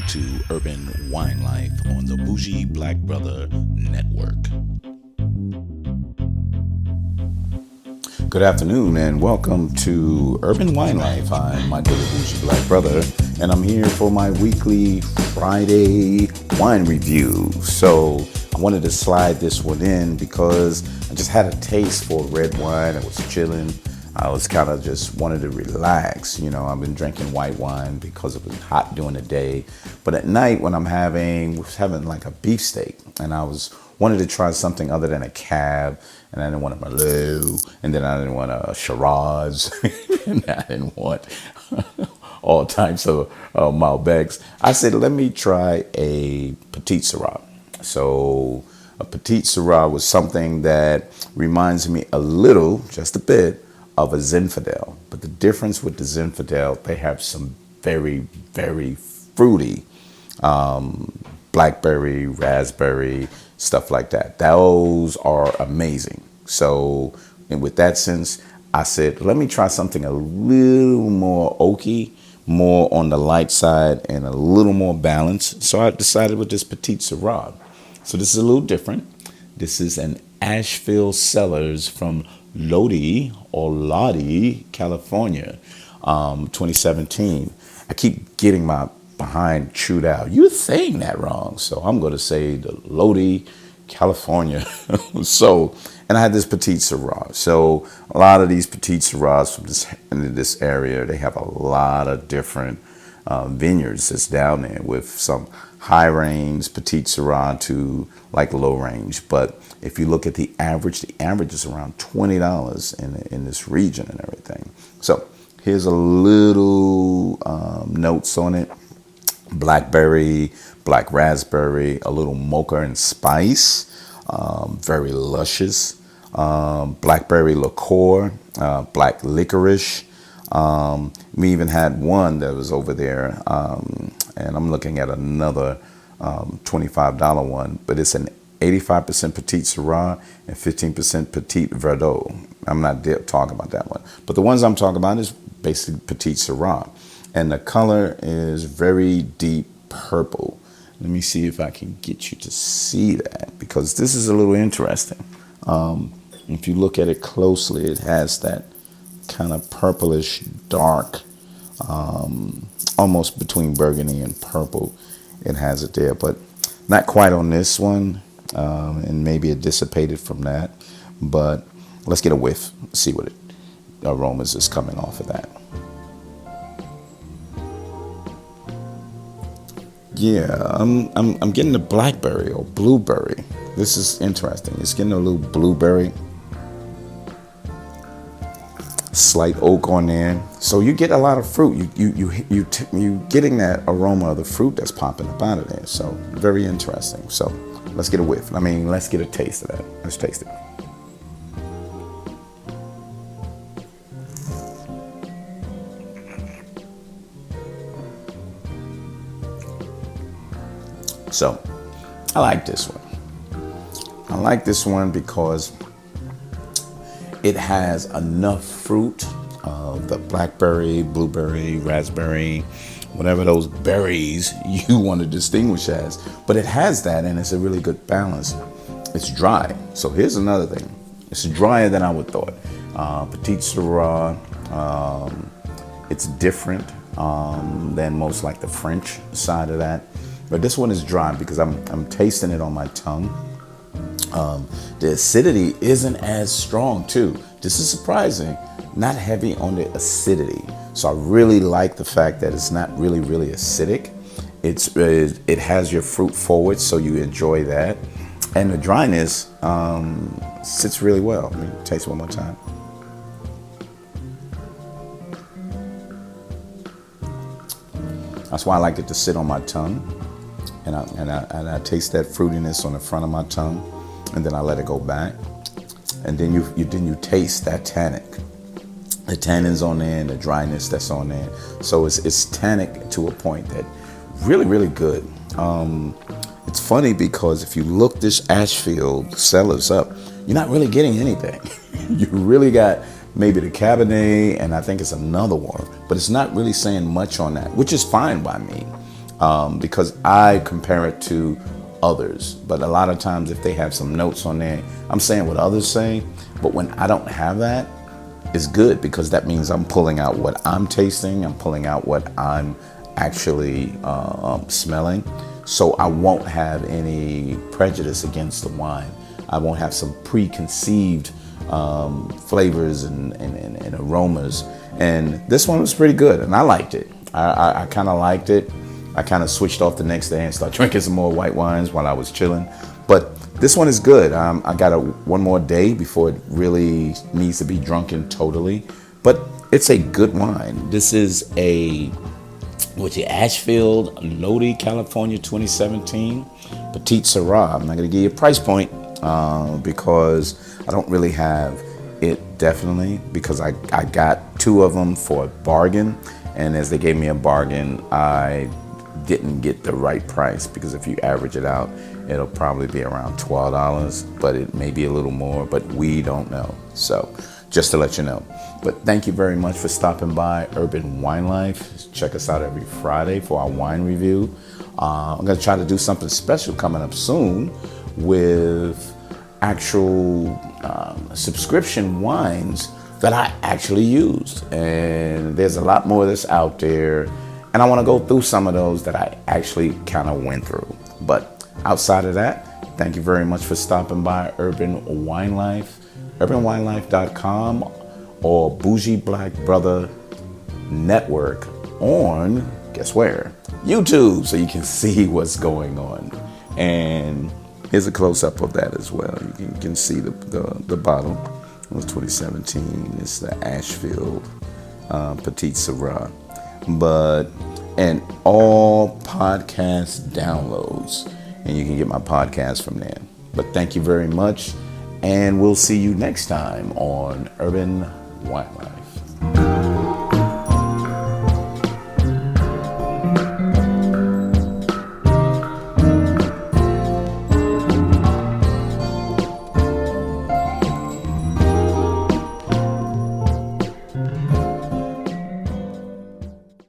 to Urban Wine Life on the Bougie Black Brother Network. Good afternoon and welcome to Urban Wine Life. I'm Michael the Bougie Black Brother, and I'm here for my weekly Friday wine review. So I wanted to slide this one in because I just had a taste for red wine. I was chilling. I was kind of just wanted to relax. You know, I've been drinking white wine because it was hot during the day. But at night when I'm having like a beefsteak, and I wanted to try something other than a cab, and I didn't want a Merlot, and then I didn't want a Shiraz, and I didn't want all types of Malbecs. I said, let me try a Petite Sirah. So a Petite Sirah was something that reminds me a little, just a bit, of a Zinfandel. But the difference with the Zinfandel, they have some very, very fruity blackberry, raspberry, stuff like that. Those are amazing. So, and with that sense, I said, let me try something a little more oaky, more on the light side, and a little more balanced. So I decided with this Petite Sirah. So this is a little different. This is an Ashfield Cellars from Lodi, California, 2017. I keep getting my behind chewed out. You're saying that wrong. So I'm going to say the Lodi, California. And I had this Petite Sirah. So a lot of these Petite Sirahs from this area, they have a lot of different vineyards that's down there with some high range Petite Sirah to like low range. But if you look at the average is around $20 in this region and everything. So here's a little notes on it. Blackberry, black raspberry, a little mocha and spice, very luscious. Blackberry liqueur, black licorice. We even had one that was over there, and I'm looking at another $25 one, but it's an 85% Petite Sirah and 15% Petite Verdot. I'm not talking about that one, but the ones I'm talking about is basically Petite Sirah, and the color is very deep purple. Let me see if I can get you to see that, because this is a little interesting. If you look at it closely, it has that kind of purplish dark, almost between burgundy and purple. It has it there, but not quite on this one, and maybe it dissipated from that. But let's get a whiff, see what aromas is coming off of that. Yeah, I'm getting the blackberry or blueberry. This is interesting. It's getting a little blueberry, slight oak on there. So you get a lot of fruit. You getting that aroma of the fruit that's popping up out of there. So very interesting. So let's get a whiff. Let's get a taste of that. Let's taste it. So I like this one. I like this one because it has enough fruit of the blackberry, blueberry, raspberry, whatever those berries you want to distinguish as. But it has that, and it's a really good balance. It's dry. So here's another thing. It's drier than I would thought. Petite Sirah, it's different than most like the French side of that. But this one is dry because I'm tasting it on my tongue. The acidity isn't as strong too. This is surprising, not heavy on the acidity. So I really like the fact that it's not really acidic. It has your fruit forward, so you enjoy that. And the dryness sits really well. Let me taste one more time. That's why I like it to sit on my tongue. And I taste that fruitiness on the front of my tongue, and then I let it go back, and then you taste that tannic, the tannins on there, and the dryness that's on there. So it's tannic to a point that really good. It's funny because if you look this Ashfield Cellars up, you're not really getting anything. You really got maybe the Cabernet, and I think it's another one, but it's not really saying much on that, which is fine by me. because I compare it to others. But a lot of times if they have some notes on there, I'm saying what others say. But when I don't have that, it's good, because that means I'm pulling out what I'm tasting. I'm pulling out what I'm actually smelling. So I won't have any prejudice against the wine. I won't have some preconceived flavors and aromas. And this one was pretty good, and I liked it. I kind of liked it. I kind of switched off the next day and started drinking some more white wines while I was chilling. But this one is good. I got one more day before it really needs to be drunken totally. But it's a good wine. This is a Ashfield, Lodi, California, 2017 Petite Sirah. I'm not going to give you a price point because I don't really have it, definitely, because I got two of them for a bargain. And as they gave me a bargain, I didn't get the right price, because if you average it out, it'll probably be around $12, but it may be a little more, but we don't know. So just to let you know. But thank you very much for stopping by Urban Wine Life. Check us out every Friday for our wine review. I'm going to try to do something special coming up soon with actual subscription wines that I actually used. And there's a lot more that's out there. And I want to go through some of those that I actually kind of went through. But outside of that, thank you very much for stopping by Urban Wine Life, urbanwinelife.com, or Bougie Black Brother Network on, guess where? YouTube, so you can see what's going on. And here's a close-up of that as well. You can see the bottle. It was 2017. It's the Ashfield Petite Sirah. And all podcast downloads, and you can get my podcast from there. But thank you very much, and we'll see you next time on Urban Wine Life.